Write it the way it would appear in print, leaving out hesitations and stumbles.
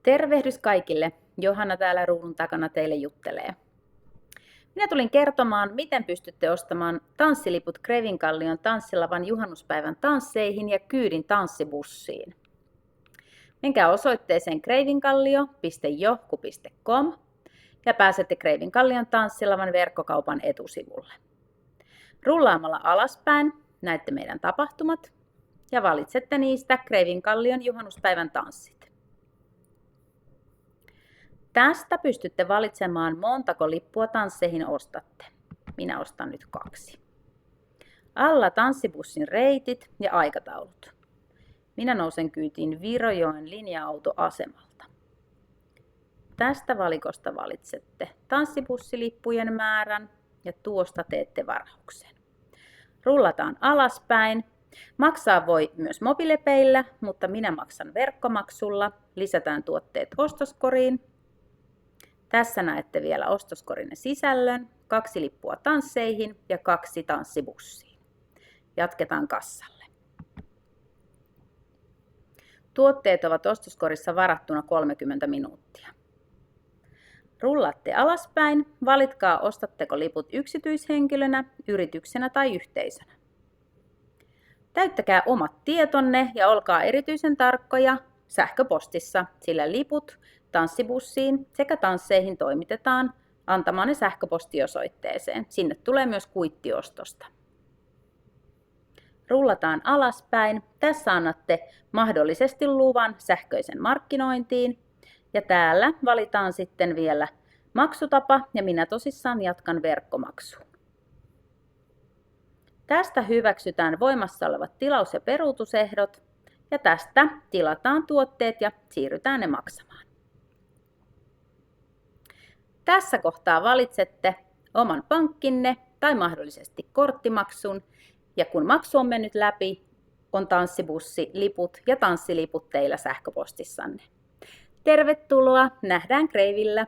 Tervehdys kaikille! Johanna täällä ruudun takana teille juttelee. Minä tulin kertomaan, miten pystytte ostamaan tanssiliput Kreivinkallion tanssilavan juhannuspäivän tansseihin ja kyydin tanssibussiin. Menkää osoitteeseen kreivinkallio.johku.com ja pääsette Kreivinkallion tanssilavan verkkokaupan etusivulle. Rullaamalla alaspäin näette meidän tapahtumat ja valitsette niistä Kreivinkallion juhannuspäivän tanssit. Tästä pystytte valitsemaan, montako lippua tansseihin ostatte. Minä ostan nyt 2. Alla tanssibussin reitit ja aikataulut. Minä nousen kyytiin Virojoen linja-autoasemalta. Tästä valikosta valitsette tanssibussilippujen määrän ja tuosta teette varauksen. Rullataan alaspäin. Maksaa voi myös mobiilepeillä, mutta minä maksan verkkomaksulla. Lisätään tuotteet ostoskoriin. Tässä näette vielä ostoskorin sisällön, 2 lippua tansseihin ja 2 tanssibussiin. Jatketaan kassalle. Tuotteet ovat ostoskorissa varattuna 30 minuuttia. Rullaatte alaspäin, valitkaa ostatteko liput yksityishenkilönä, yrityksenä tai yhteisönä. Täyttäkää omat tietonne ja olkaa erityisen tarkkoja sähköpostissa, sillä liput tanssibussiin sekä tansseihin toimitetaan antamanne sähköpostiosoitteeseen. Sinne tulee myös kuittiostosta. Rullataan alaspäin. Tässä annatte mahdollisesti luvan sähköisen markkinointiin. Ja täällä valitaan sitten vielä maksutapa ja minä tosissaan jatkan verkkomaksuun. Tästä hyväksytään voimassa olevat tilaus- ja peruutusehdot ja tästä tilataan tuotteet ja siirrytään ne maksamaan. Tässä kohtaa valitsette oman pankkinne tai mahdollisesti korttimaksun ja kun maksu on mennyt läpi, on tanssibussi, liput ja tanssiliput teillä sähköpostissanne. Tervetuloa, nähdään Kreivillä!